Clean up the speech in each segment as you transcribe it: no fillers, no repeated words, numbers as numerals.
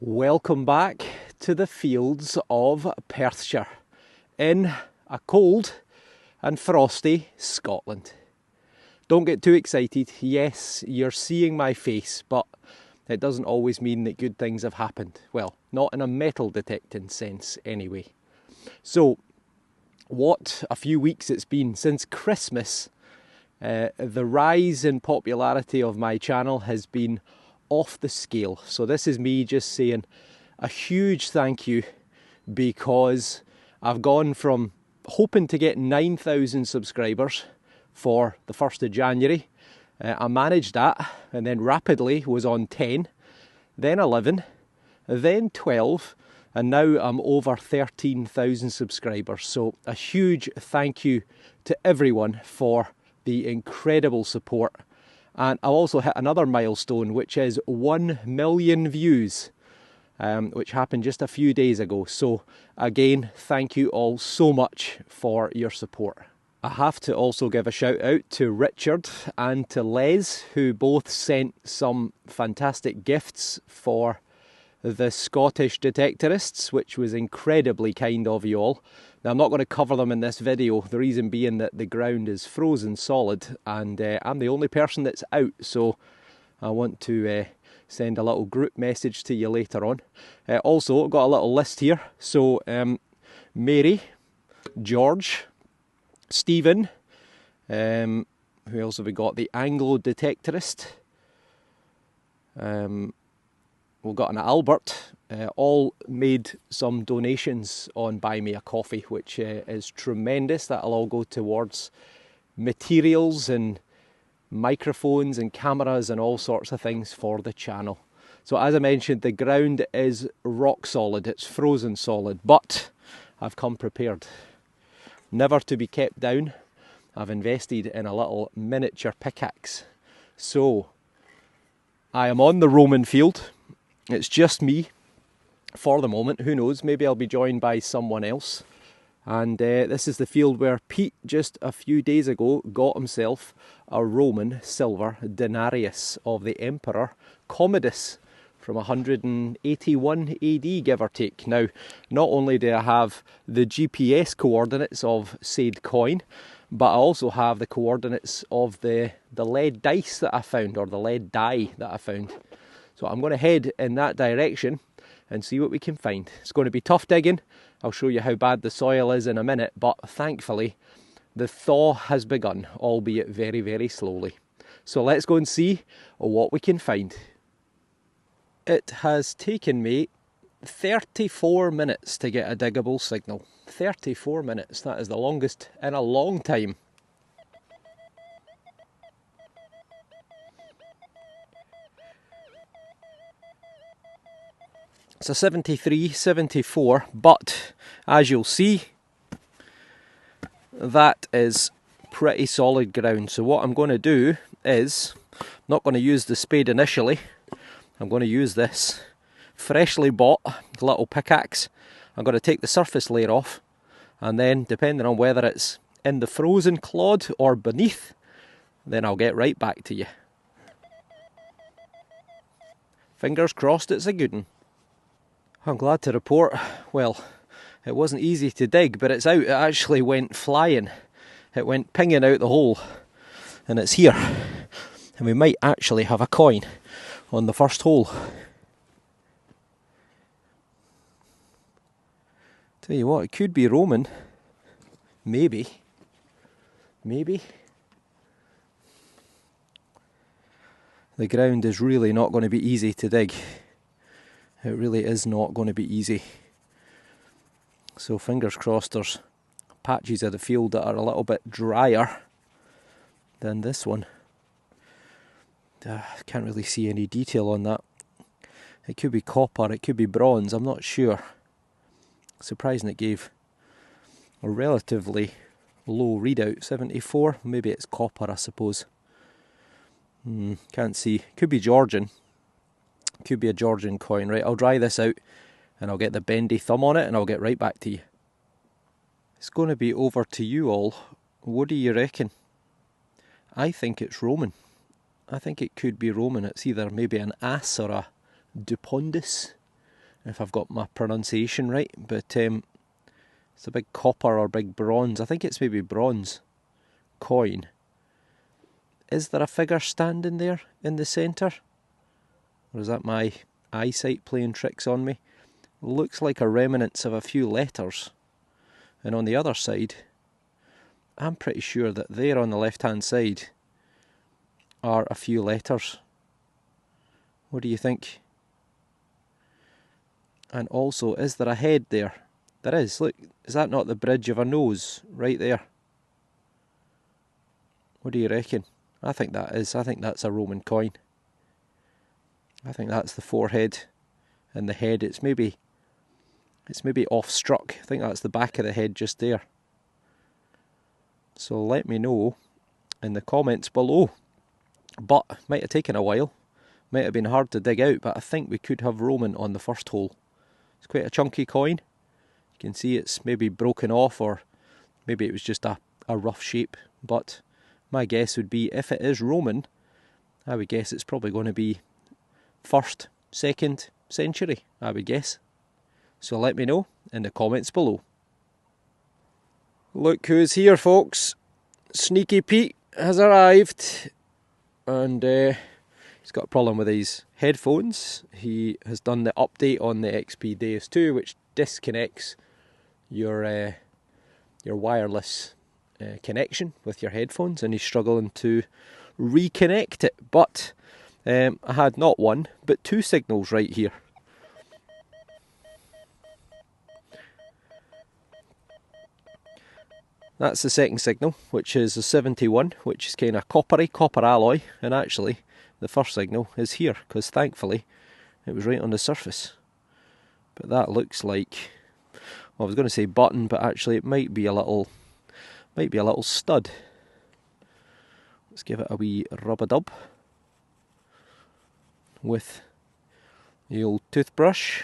Welcome back to the fields of Perthshire in a cold and frosty Scotland. Don't get too excited. Yes, you're seeing my face, but it doesn't always mean that good things have happened. Well, not in a metal detecting sense anyway. So, what a few weeks it's been since Christmas. The rise in popularity of my channel has been off the scale. So this is me just saying a huge thank you, because I've gone from hoping to get 9,000 subscribers for the 1st of January. I managed that and then rapidly was on 10, then 11, then 12, and now I'm over 13,000 subscribers. So a huge thank you to everyone for the incredible support. And I've also hit another milestone, which is 1 million views, which happened just a few days ago. So again, thank you all so much for your support. I have to also give a shout out to Richard and to Les, who both sent some fantastic gifts for the Scottish Detectorists, which was incredibly kind of you all. Now, I'm not going to cover them in this video, the reason being that the ground is frozen solid and I'm the only person that's out, so I want to send a little group message to you later on. Also, I've got a little list here. So, Mary, George, Stephen, who else have we got? The Anglo Detectorist. We've got an Albert, all made some donations on Buy Me a Coffee, which is tremendous. That'll all go towards materials and microphones and cameras and all sorts of things for the channel. So as I mentioned, the ground is rock solid, it's frozen solid, but I've come prepared. Never to be kept down, I've invested in a little miniature pickaxe. So I am on the Roman field. It's just me for the moment. Who knows, maybe I'll be joined by someone else. And this is the field where Pete just a few days ago got himself a Roman silver denarius of the Emperor Commodus from 181 AD, give or take. Now, not only do I have the GPS coordinates of said coin, but I also have the coordinates of the lead dice that I found, or the lead die that I found. So I'm going to head in that direction and see what we can find. It's going to be tough digging. I'll show you how bad the soil is in a minute, but thankfully the thaw has begun, albeit very, very slowly. So let's go and see what we can find. It has taken me 34 minutes to get a diggable signal. 34 minutes, that is the longest in a long time. It's a 73, 74, but as you'll see, that is pretty solid ground. So what I'm going to do is, I'm not going to use the spade initially, I'm going to use this freshly bought little pickaxe. I'm going to take the surface layer off, and then depending on whether it's in the frozen clod or beneath, then I'll get right back to you. Fingers crossed it's a good one. I'm glad to report, well, it wasn't easy to dig, but it's out. It actually went flying. It went pinging out the hole, and it's here. And we might actually have a coin on the first hole. Tell you what, it could be Roman. Maybe. Maybe. The ground is really not going to be easy to dig. It really is not going to be easy. So fingers crossed there's patches of the field that are a little bit drier than this one. Can't really see any detail on that. It could be copper, it could be bronze, I'm not sure. Surprising it gave a relatively low readout, 74. Maybe it's copper, I suppose. Can't see. Could be Georgian. Could be a Georgian coin. Right, I'll dry this out and I'll get the bendy thumb on it and I'll get right back to you. It's going to be over to you all. What do you reckon? I think it's Roman. I think it could be Roman. It's either maybe an As or a Dupondus. if I've got my pronunciation right, but it's a big copper or big bronze, I think it's maybe bronze coin. Is there a figure standing there in the centre? Or is that my eyesight playing tricks on me? Looks like a remnants of a few letters. And on the other side, I'm pretty sure that there on the left hand side are a few letters. What do you think? And also, is there a head there? There is, look, is that not the bridge of a nose right there? What do you reckon? I think that is. I think that's a Roman coin. I think that's the forehead and the head. It's maybe off struck. I think that's the back of the head just there. So let me know in the comments below. But might have taken a while. Might have been hard to dig out, but I think we could have Roman on the first hole. It's quite a chunky coin. You can see it's maybe broken off, or maybe it was just a rough shape. But my guess would be, if it is Roman, I would guess it's probably going to be 1st, 2nd century, I would guess. So let me know in the comments below. Look who's here, folks. Sneaky Pete has arrived, and he's got a problem with his headphones. He has done the update on the XP DEUS II, which disconnects your wireless connection with your headphones, and he's struggling to reconnect it. But I had not one, but 2 signals right here. That's the second signal, which is a 71, which is kind of copper alloy, and actually the first signal is here, because thankfully it was right on the surface. But that looks like, well, I was going to say button, but actually it might be a little stud. Let's give it a wee rub-a-dub with the old toothbrush.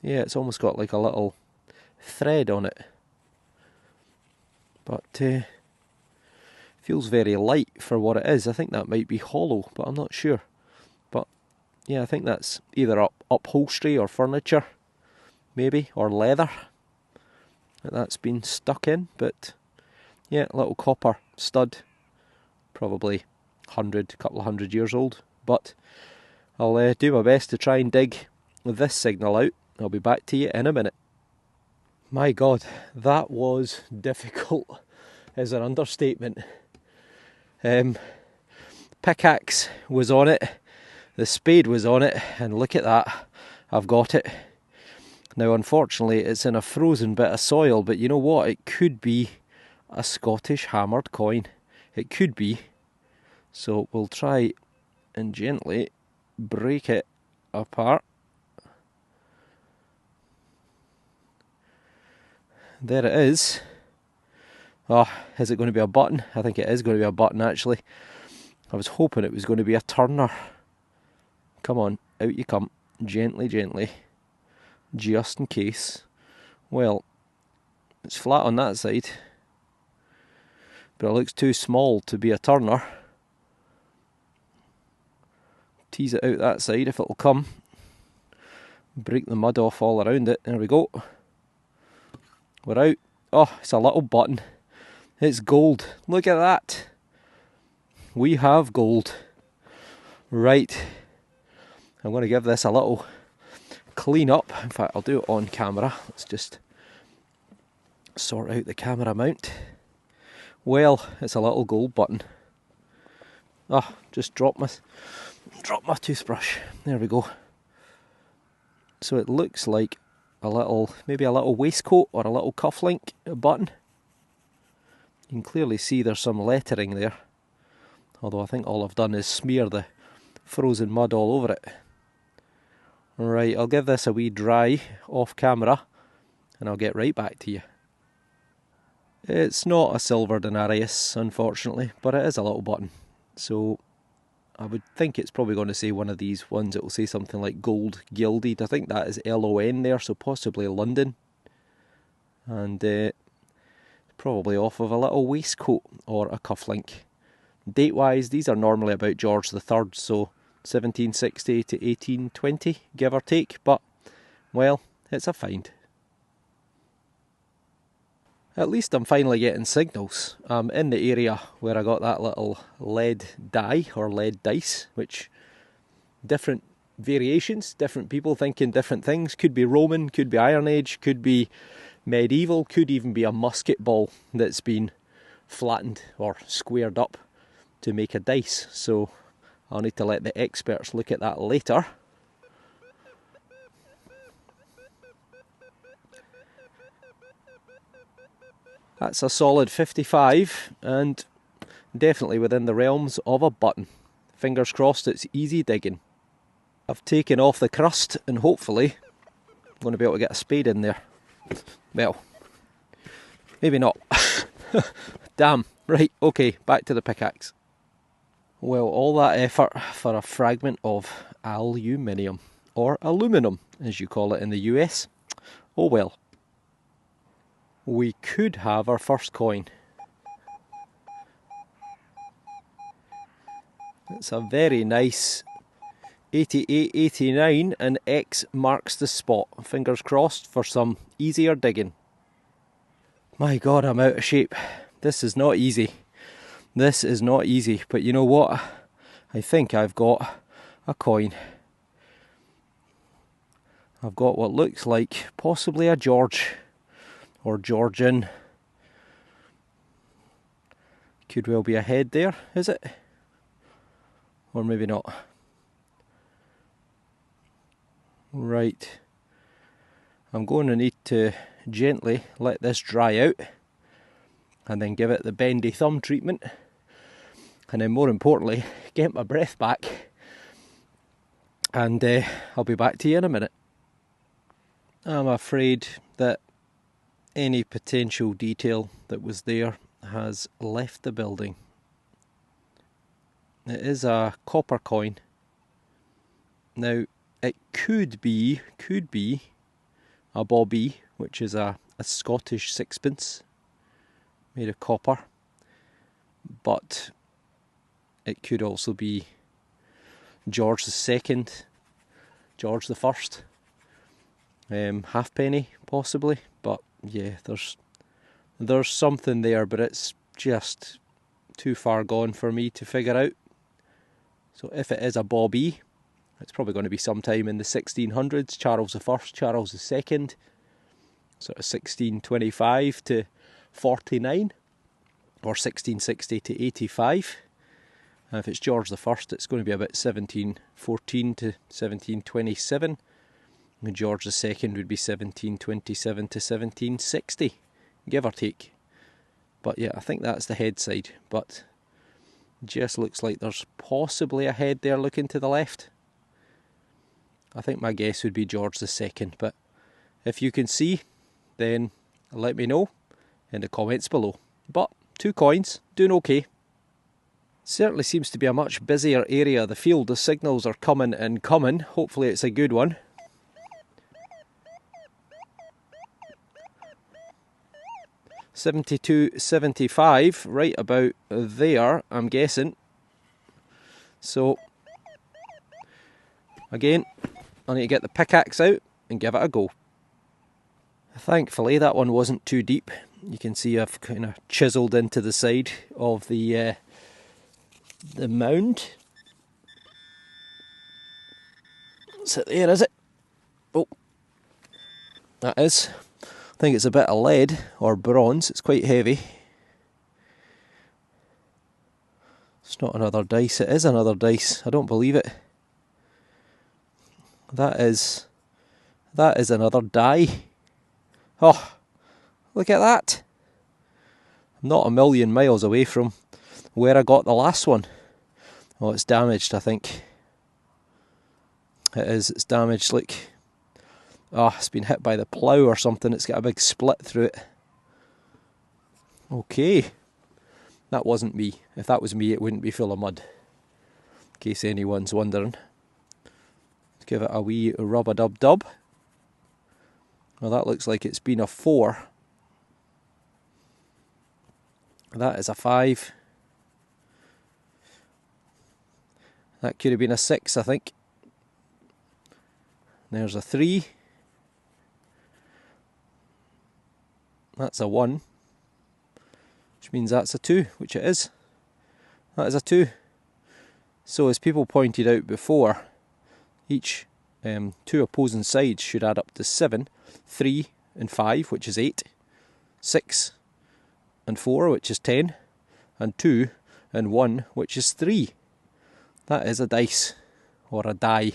Yeah, it's almost got like a little thread on it, but feels very light for what it is. I think that might be hollow, but I'm not sure. But yeah, I think that's either upholstery or furniture, maybe, or leather that's been stuck in. But yeah, little copper stud, probably couple of hundred years old. But I'll do my best to try and dig this signal out. I'll be back to you in a minute. My God, that was difficult is an understatement. Pickaxe was on it, the spade was on it, and look at that, I've got it. Now unfortunately it's in a frozen bit of soil, but you know what, it could be a Scottish hammered coin. It could be. So we'll try and gently break it apart. There it is. Oh, is it going to be a button? I think it is going to be a button, actually. I was hoping it was going to be a turner. Come on, out you come. Gently, gently. Just in case. Well, it's flat on that side, but it looks too small to be a turner. Tease it out that side if it'll come. Break the mud off all around it. There we go. We're out. Oh, it's a little button. It's gold. Look at that. We have gold. Right. I'm going to give this a little clean up. In fact, I'll do it on camera. Let's just sort out the camera mount. Well, it's a little gold button. Ah, just drop my toothbrush. There we go. So it looks like maybe a little waistcoat or a little cufflink button. You can clearly see there's some lettering there, although I think all I've done is smear the frozen mud all over it. Right, I'll give this a wee dry off camera and I'll get right back to you. It's not a silver denarius, unfortunately, but it is a little button. So I would think it's probably going to say one of these ones. It will say something like gold gilded. I think that is LON there, so possibly London. And probably off of a little waistcoat or a cufflink. Date-wise, these are normally about George the III, so 1760 to 1820, give or take, but, well, it's a find. At least I'm finally getting signals. I'm in the area where I got that little lead die, or lead dice, which different variations, different people thinking different things. Could be Roman, could be Iron Age, could be medieval, could even be a musket ball that's been flattened or squared up to make a dice. So I'll need to let the experts look at that later. That's a solid 55 and definitely within the realms of a button. Fingers crossed it's easy digging. I've taken off the crust and hopefully I'm going to be able to get a spade in there. Well, maybe not. Damn. Right, okay, back to the pickaxe. Well, all that effort for a fragment of aluminium, or aluminum as you call it in the US. Oh well. We could have our first coin. It's a very nice 88, 89 and X marks the spot. Fingers crossed for some easier digging. My God, I'm out of shape. This is not easy. This is not easy, but you know what? I think I've got a coin. I've got what looks like possibly a George or Georgian. Could well be a head there, is it? Or maybe not. Right. I'm going to need to gently let this dry out and then give it the bendy thumb treatment. And then more importantly, get my breath back. And I'll be back to you in a minute. I'm afraid that any potential detail that was there has left the building. It is a copper coin. Now, it could be a bobby, which is a Scottish sixpence made of copper, but it could also be George II, George I, halfpenny possibly, but yeah, there's something there, but it's just too far gone for me to figure out. So if it is a bobby, it's probably going to be sometime in the 1600s, Charles I, Charles II, sort of 1625 to 49, or 1660 to 85. And if it's George I, it's going to be about 1714 to 1727. And George II would be 1727 to 1760, give or take. But yeah, I think that's the head side. But just looks like there's possibly a head there looking to the left. I think my guess would be George II. But if you can see, then let me know in the comments below. But 2 coins, doing okay. Certainly seems to be a much busier area of the field. The signals are coming and coming. Hopefully it's a good one. $72, $75, right about there, I'm guessing. So, again, I need to get the pickaxe out and give it a go. Thankfully, that one wasn't too deep. You can see I've kind of chiselled into the side of the mound. So there, is it? Oh, that is. I think it's a bit of lead or bronze. It's quite heavy. It's not another dice. It is another dice. I don't believe it. That is another die. Oh, look at that. I'm not a million miles away from where I got the last one. Oh, it's damaged, I think. It is. It's damaged. Look. Oh, it's been hit by the plough or something. It's got a big split through it. Okay. That wasn't me. If that was me, it wouldn't be full of mud. In case anyone's wondering. Let's give it a wee rub-a-dub-dub. Well, that looks like it's been a 4. That is a 5. That could have been a 6, I think. There's a 3. That's a 1. Which means that's a 2, which it is. That is a 2. So as people pointed out before, each 2 opposing sides should add up to 7. 3 and 5, which is 8. 6 and 4, which is 10. And 2 and 1, which is 3. That is a dice, or a die.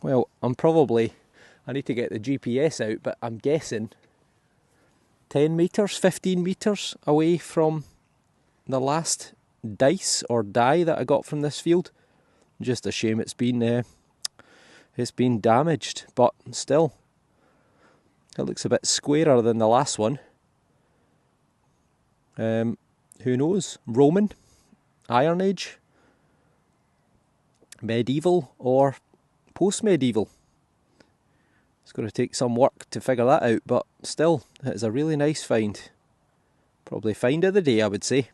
Well, I need to get the GPS out, but I'm guessing 10 metres, 15 metres away from the last dice or die that I got from this field. Just a shame it's been damaged, but still, it looks a bit squarer than the last one. Who knows? Roman, Iron Age, medieval, or post-medieval. It's going to take some work to figure that out, but still, it's a really nice find. Probably find of the day, I would say.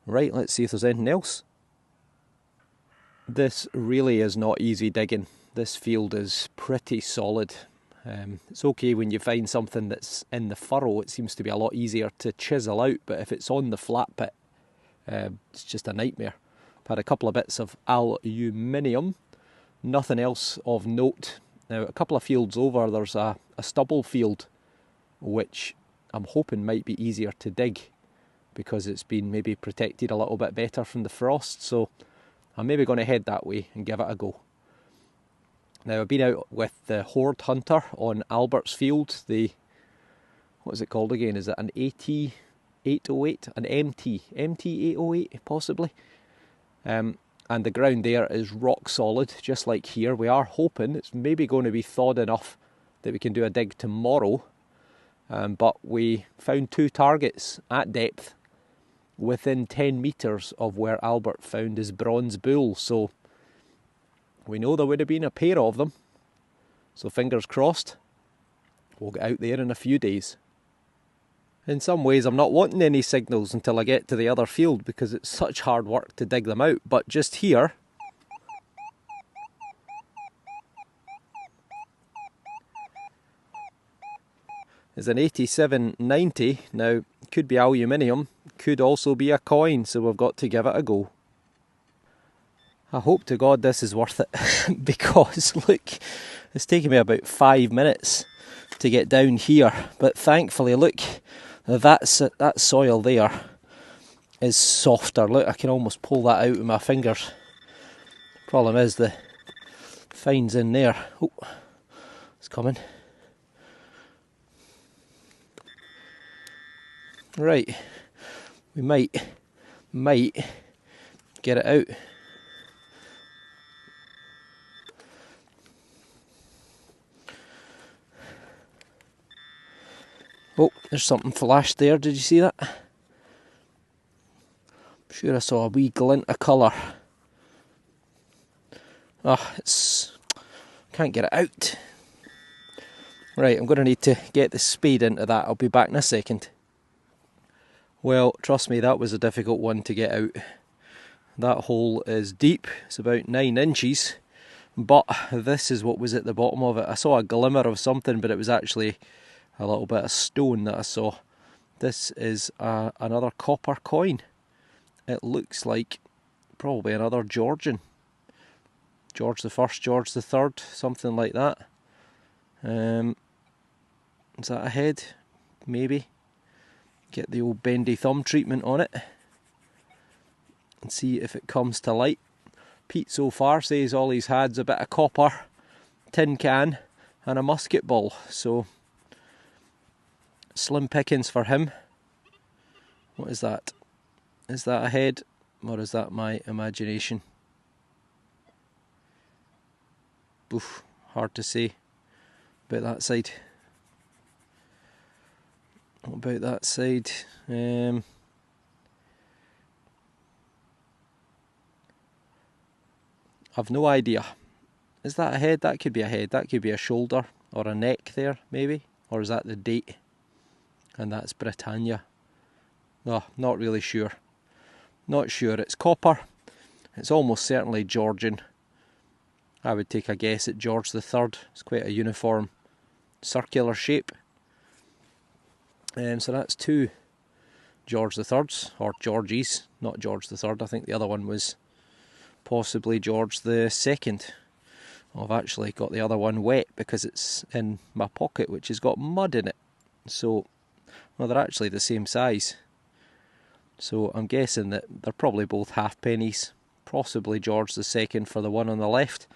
Right, let's see if there's anything else. This really is not easy digging. This field is pretty solid. It's okay when you find something that's in the furrow, it seems to be a lot easier to chisel out, but if it's on the flat pit, it's just a nightmare. I've had a couple of bits of aluminium, nothing else of note. Now, a couple of fields over, there's a stubble field, which I'm hoping might be easier to dig, because it's been maybe protected a little bit better from the frost, so I'm maybe going to head that way and give it a go. Now, I've been out with the Horde Hunter on Albert's field, what is it called again? Is it an AT808? An MT808 possibly? And the ground there is rock solid, just like here. We are hoping it's maybe going to be thawed enough that we can do a dig tomorrow. But we found 2 targets at depth within 10 metres of where Albert found his bronze bull. So we know there would have been a pair of them. So fingers crossed, we'll get out there in a few days. In some ways, I'm not wanting any signals until I get to the other field, because it's such hard work to dig them out. But just here, is an 8790. Now, could be aluminium, could also be a coin, so we've got to give it a go. I hope to God this is worth it, because look, it's taken me about 5 minutes to get down here, but thankfully, look, that soil there is softer. Look, I can almost pull that out with my fingers. Problem is the fine's in there. Oh, it's coming. Right, we might get it out. Oh, there's something flashed there, did you see that? I'm sure I saw a wee glint of colour. Oh, can't get it out. Right, I'm going to need to get the spade into that. I'll be back in a second. Well, trust me, that was a difficult one to get out. That hole is deep, it's about 9 inches, but this is what was at the bottom of it. I saw a glimmer of something, but it was actually a little bit of stone that I saw. This is another copper coin. It looks like probably another Georgian. George the First, George the Third, something like that. Is that a head? Maybe. Get the old bendy thumb treatment on it and see if it comes to light. Pete so far says all he's had's a bit of copper, tin can and a musket ball, so slim pickings for him. What is that? Is that a head, or is that my imagination? Oof, hard to say. About that side. What about that side? I've no idea. Is that a head? That could be a head. That could be a shoulder or a neck there, maybe. Or is that the date? And that's Britannia. Oh, not really sure. Not sure. It's copper. It's almost certainly Georgian. I would take a guess at George III. It's quite a uniform circular shape. So that's 2 George III's, or Georgies, not George III. I think the other one was possibly George II. I've actually got the other one wet because it's in my pocket, which has got mud in it. So, well, they're actually the same size. So I'm guessing that they're probably both halfpennies. Possibly George II for the one on the left,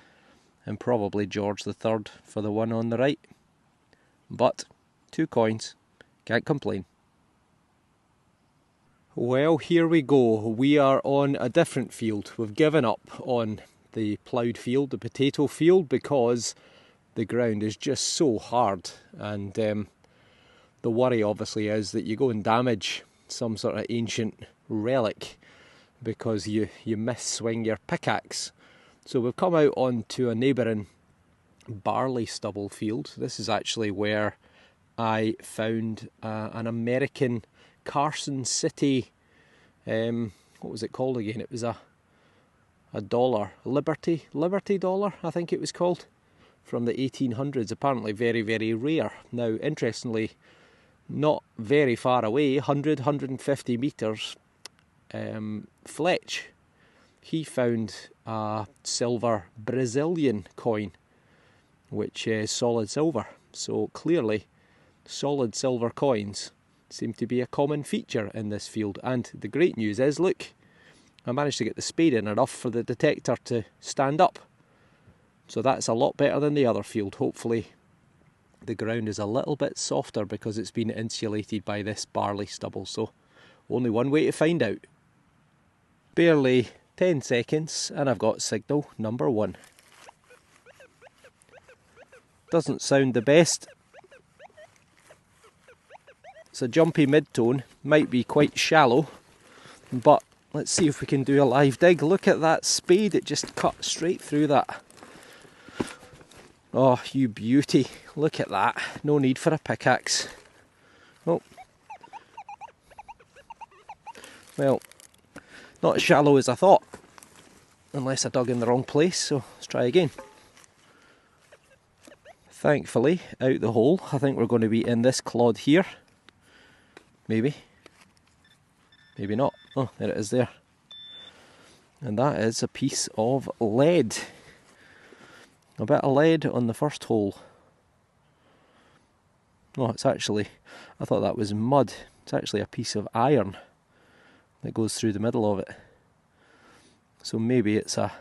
and probably George III for the one on the right. But 2 coins, can't complain. Well, here we go. We are on a different field. We've given up on the ploughed field, the potato field, because the ground is just so hard. And the worry obviously is that you go and damage some sort of ancient relic because you misswing your pickaxe. So we've come out onto a neighbouring barley stubble field. This is actually where I found an American Carson City, what was it called again? It was a dollar, Liberty dollar, I think it was called, from the 1800s. Apparently very, very rare. Now, interestingly, not very far away, 150 metres, Fletch, he found a silver Brazilian coin, which is solid silver. So clearly, solid silver coins seem to be a common feature in this field. And the great news is, look, I managed to get the spade in enough for the detector to stand up. So that's a lot better than the other field. Hopefully the ground is a little bit softer because it's been insulated by this barley stubble. So only one way to find out. Barely 10 seconds and I've got signal number 1. Doesn't sound the best. It's a jumpy mid-tone, might be quite shallow, but let's see if we can do a live dig. Look at that spade, it just cut straight through that. Oh, you beauty, look at that. No need for a pickaxe. Oh. Well, not as shallow as I thought, unless I dug in the wrong place, so let's try again. Thankfully, out the hole, I think we're going to be in this clod here. Maybe. Maybe not. Oh, there it is there. And that is a piece of lead. A bit of lead on the first hole. Oh, it's actually, I thought that was mud. It's actually a piece of iron that goes through the middle of it. So maybe it's a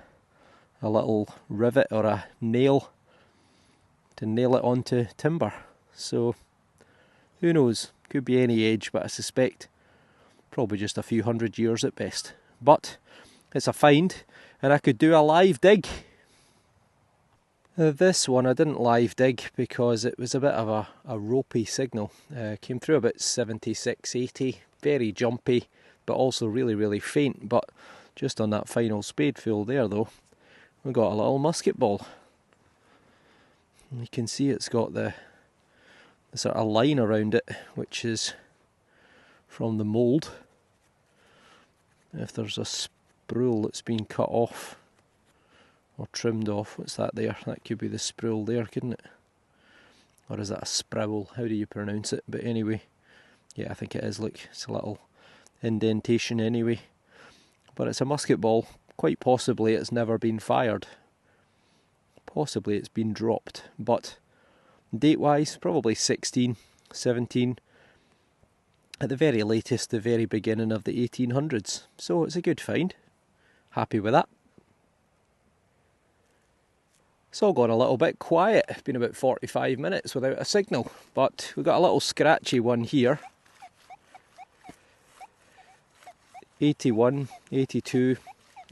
little rivet or a nail to nail it onto timber. So, who knows? Could be any age, but I suspect probably just a few hundred years at best. But it's a find, and I could do a live dig. This one I didn't live dig because it was a bit of a ropey signal. Came through about 76, 80, very jumpy, but also really, really faint. But just on that final spadeful there though, we got a little musket ball. And you can see it's got the sort of line around it, which is from the mould. If there's a spool that's been cut off or trimmed off, what's that there? That could be the spool there, couldn't it? Or is that a sproul? How do you pronounce it? But anyway, yeah, I think it is. Look, it's a little indentation anyway. But it's a musket ball. Quite possibly it's never been fired. Possibly it's been dropped, but date-wise, probably 16, 17, at the very latest, the very beginning of the 1800s. So it's a good find. Happy with that. It's all gone a little bit quiet. It's been about 45 minutes without a signal, but we've got a little scratchy one here. 81, 82,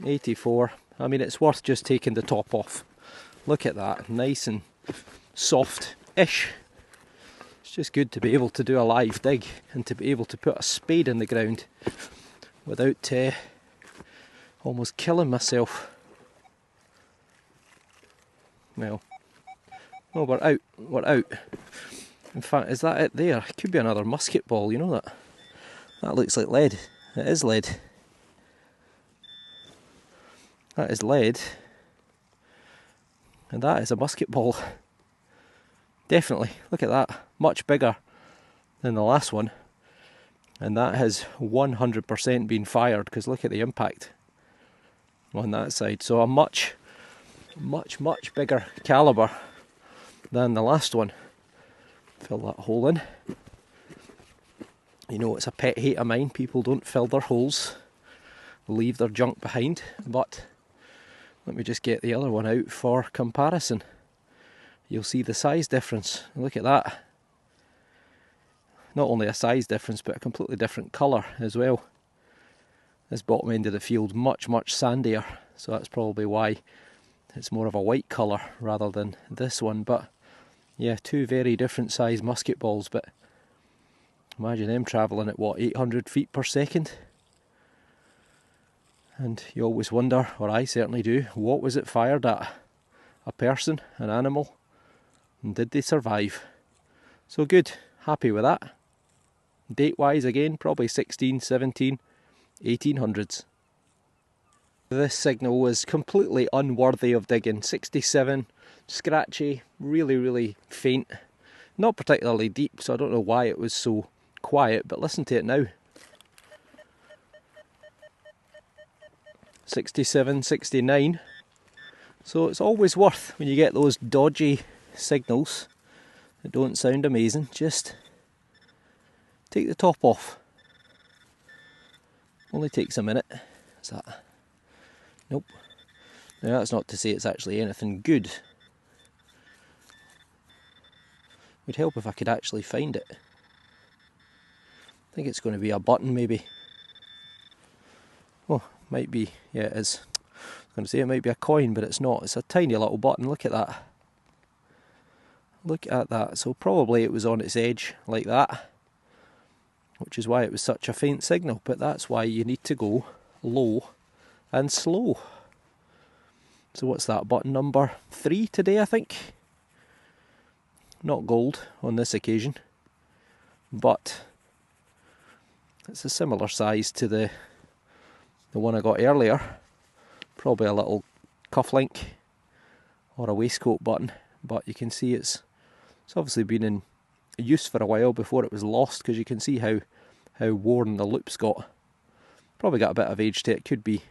84. I mean, it's worth just taking the top off. Look at that, nice and soft-ish. It's just good to be able to do a live dig and to be able to put a spade in the ground without almost killing myself. Well, oh, we're out. In fact, is that it there? It could be another musket ball, you know that? That looks like lead. It is lead. That is lead. And that is a musket ball. Definitely, look at that. Much bigger than the last one. And that has 100% been fired, because look at the impact on that side. So a much bigger calibre than the last one. Fill that hole in. You know, it's a pet hate of mine. People don't fill their holes, leave their junk behind. But let me just get the other one out for comparison. You'll see the size difference. Look at that. Not only a size difference, but a completely different colour as well. This bottom end of the field much sandier, so that's probably why it's more of a white colour rather than this one. But yeah, two very different size musket balls, but imagine them travelling at what, 800 feet per second? And you always wonder, or I certainly do, what was it fired at? A person, an animal, and did they survive? So good, happy with that. Date wise again, probably 16, 17, 1800s. This signal was completely unworthy of digging. 67, scratchy, really faint. Not particularly deep, so I don't know why it was so quiet, but listen to it now. 67, 69. So it's always worth, when you get those dodgy signals that don't sound amazing, just take the top off. Only takes a minute. Is that? Nope. Now that's not to say it's actually anything good. Would help if I could actually find it. I think it's going to be a button maybe. Oh, might be, yeah it is. I was going to say it might be a coin, but it's not. It's a tiny little button, look at that. Look at that. So probably it was on its edge like that, which is why it was such a faint signal. But that's why you need to go low and slow. So what's that, button number 3 today I think? Not gold on this occasion, but it's a similar size to the one I got earlier. Probably a little cufflink or a waistcoat button, but you can see it's obviously been in use for a while before it was lost, because you can see how worn the loop's got. Probably got a bit of age to it. Could be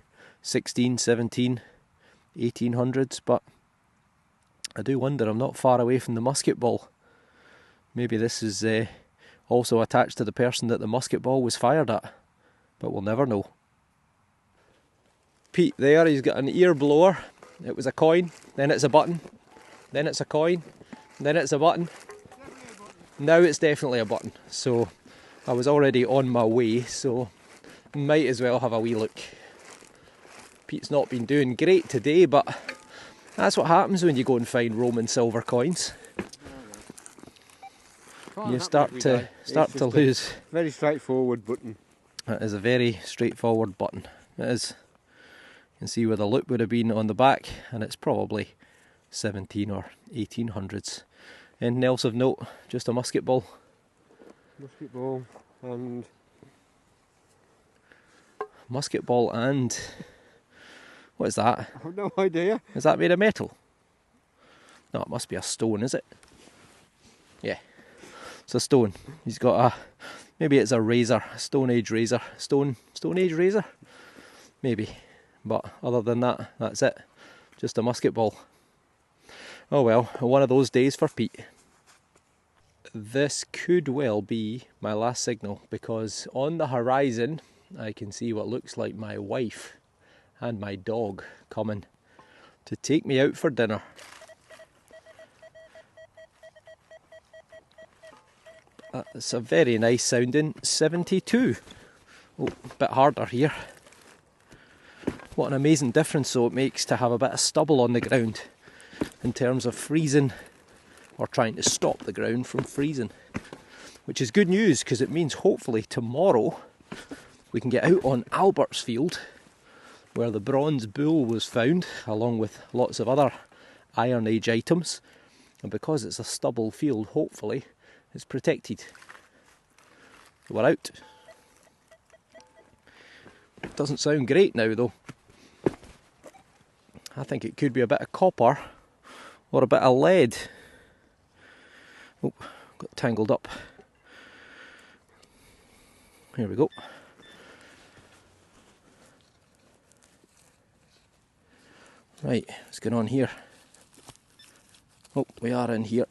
16, 17, 1800s, but I do wonder, I'm not far away from the musket ball. Maybe this is also attached to the person that the musket ball was fired at, but we'll never know. Pete there, he's got an ear blower. It was a coin, then it's a button, then it's a coin, then it's a button. Now it's definitely a button. So I was already on my way, so might as well have a wee look. Pete's not been doing great today, but that's what happens when you go and find Roman silver coins. You start to lose. Very straightforward button. It is a very straightforward button. It is. You can see where the loop would have been on the back, and it's probably 17 or 1800s. Anything else of note? Just a musket ball. Musket ball and... Musket ball and... What is that? I have no idea. Is that made of metal? No, it must be a stone, is it? Yeah. It's a stone. He's got a... Maybe it's a razor. A Stone Age razor. Stone Age razor? Maybe. But other than that, that's it. Just a musket ball. Oh well, one of those days for Pete. This could well be my last signal, because on the horizon I can see what looks like my wife and my dog coming to take me out for dinner. It's a very nice sounding 72. Oh, a bit harder here. What an amazing difference though it makes to have a bit of stubble on the ground in terms of freezing, or trying to stop the ground from freezing. Which is good news, because it means hopefully tomorrow we can get out on Albert's field, where the bronze bull was found, along with lots of other Iron Age items. And because it's a stubble field, hopefully it's protected. We're out. Doesn't sound great now though. I think it could be a bit of copper or a bit of lead. Oh, got tangled up. Here we go. Right, what's going on here? Oh, we are in here.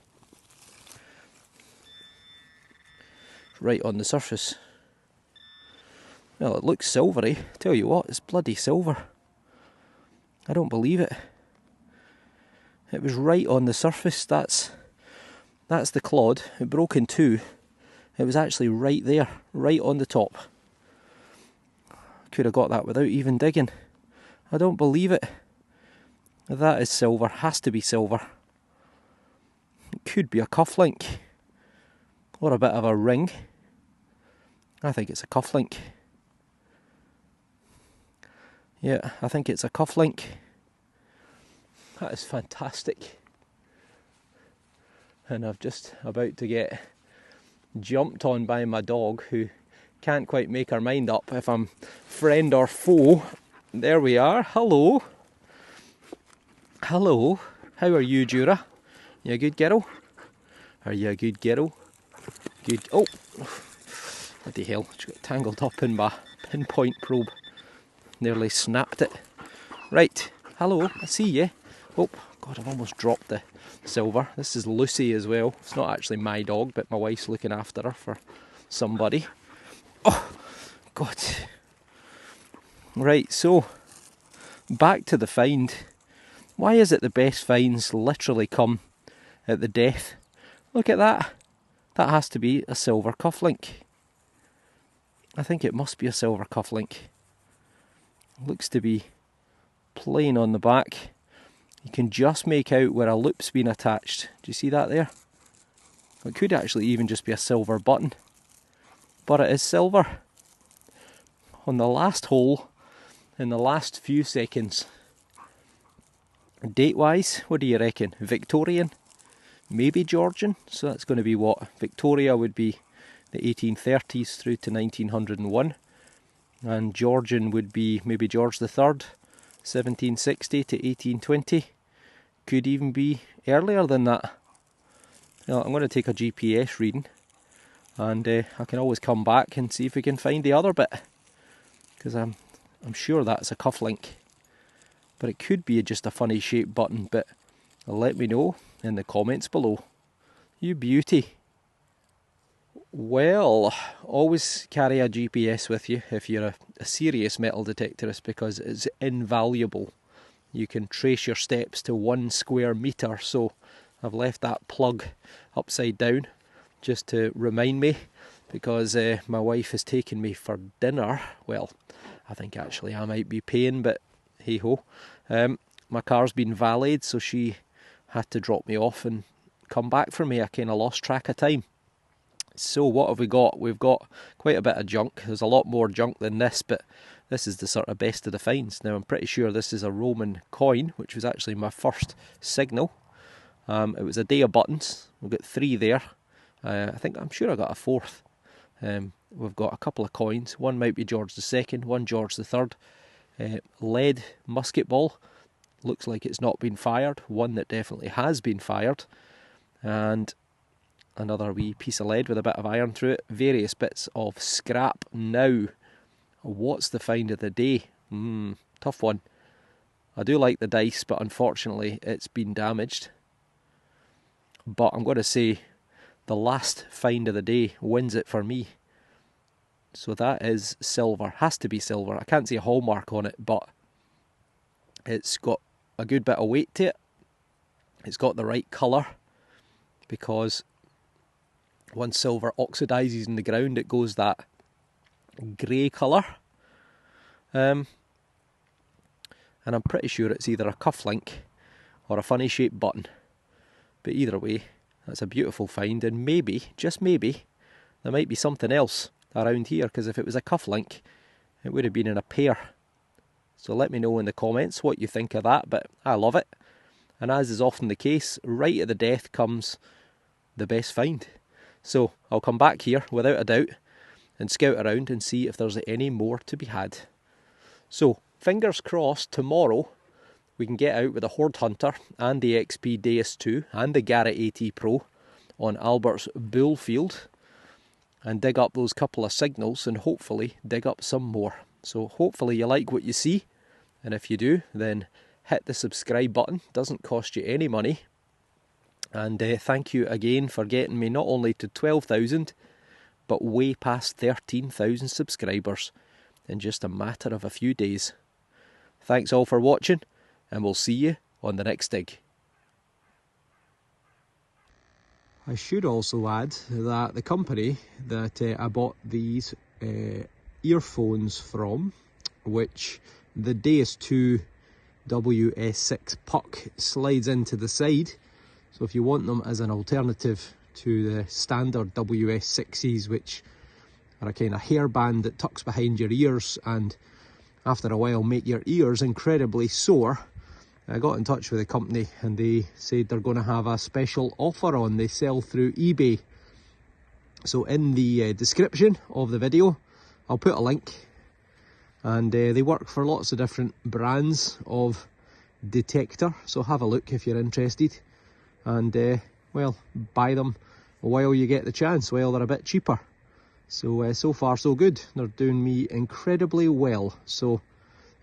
Right on the surface. Well, it looks silvery. Tell you what, it's bloody silver. I don't believe it. It was right on the surface. That's the clod. It broke in two. It was actually right there, right on the top. Could have got that without even digging. I don't believe it. That is silver. Has to be silver. It could be a cufflink. Or a bit of a ring. I think it's a cufflink. Yeah, I think it's a cufflink. That is fantastic. And I'm just about to get jumped on by my dog, who can't quite make her mind up if I'm friend or foe. There we are. Hello. Hello. How are you, Jura? You a good girl? Are you a good girl? Good. Oh, bloody hell! She got tangled up in my pinpoint probe. Nearly snapped it. Right. Hello. I see you. Oh, God! I've almost dropped the silver. This is Lucy as well. It's not actually my dog, but my wife's looking after her for somebody. Oh, God. Right. So, back to the find. Why is it the best finds literally come at the death? Look at that. That has to be a silver cufflink. I think it must be a silver cufflink. Looks to be plain on the back. You can just make out where a loop's been attached. Do you see that there? It could actually even just be a silver button. But it is silver. On the last hole, in the last few seconds. Date-wise, what do you reckon? Victorian? Maybe Georgian? So that's going to be what? Victoria would be the 1830s through to 1901. And Georgian would be maybe George III, 1760 to 1820. Could even be earlier than that. Now, I'm going to take a GPS reading. And I can always come back and see if we can find the other bit. Because I'm sure that's a cufflink. But it could be just a funny shaped button, but let me know in the comments below. You beauty. Well, always carry a GPS with you if you're a serious metal detectorist, because it's invaluable. You can trace your steps to 1 square metre, so I've left that plug upside down just to remind me, because my wife has taken me for dinner. Well, I think actually I might be paying, but hey ho. My car's been valeted, so she had to drop me off and come back for me. I kind of lost track of time. So what have we got? We've got quite a bit of junk. There's a lot more junk than this, but this is the sort of best of the finds. Now I'm pretty sure this is a Roman coin, which was actually my first signal. It was a day of buttons. We've got 3 there. I'm sure I got a 4th. We've got a couple of coins. One might be George II, one George III. Lead musket ball. Looks like it's not been fired. One that definitely has been fired. And another wee piece of lead with a bit of iron through it. Various bits of scrap. Now, what's the find of the day? Tough one. I do like the dice, but unfortunately it's been damaged. But I'm going to say the last find of the day wins it for me. So that is silver. Has to be silver. I can't see a hallmark on it, but it's got a good bit of weight to it. It's got the right colour, because once silver oxidises in the ground, it goes that grey colour. And I'm pretty sure it's either a cufflink or a funny shaped button. But either way, that's a beautiful find, and maybe, just maybe, there might be something else around here, because if it was a cufflink, it would have been in a pair. So let me know in the comments what you think of that, but I love it. And as is often the case, right at the death comes the best find. So I'll come back here without a doubt and scout around and see if there's any more to be had. So fingers crossed tomorrow we can get out with the Horde Hunter and the XP DEUS II and the Garrett AT Pro on Albert's bull field and dig up those couple of signals and hopefully dig up some more. So hopefully you like what you see, and if you do, then hit the subscribe button. Doesn't cost you any money. And thank you again for getting me not only to 12,000 but way past 13,000 subscribers in just a matter of a few days. Thanks all for watching, and we'll see you on the next dig. I should also add that the company that I bought these earphones from, which the DEUS II WS6 puck slides into the side, so if you want them as an alternative to the standard WS6s, which are a kind of hairband that tucks behind your ears and after a while make your ears incredibly sore, I got in touch with the company and they said they're going to have a special offer on. They sell through eBay. So in the description of the video I'll put a link, and they work for lots of different brands of detector, so have a look if you're interested, and well, buy them while you get the chance, while they're a bit cheaper. So so far so good. They're doing me incredibly well, so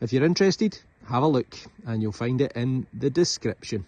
if you're interested, have a look and you'll find it in the description.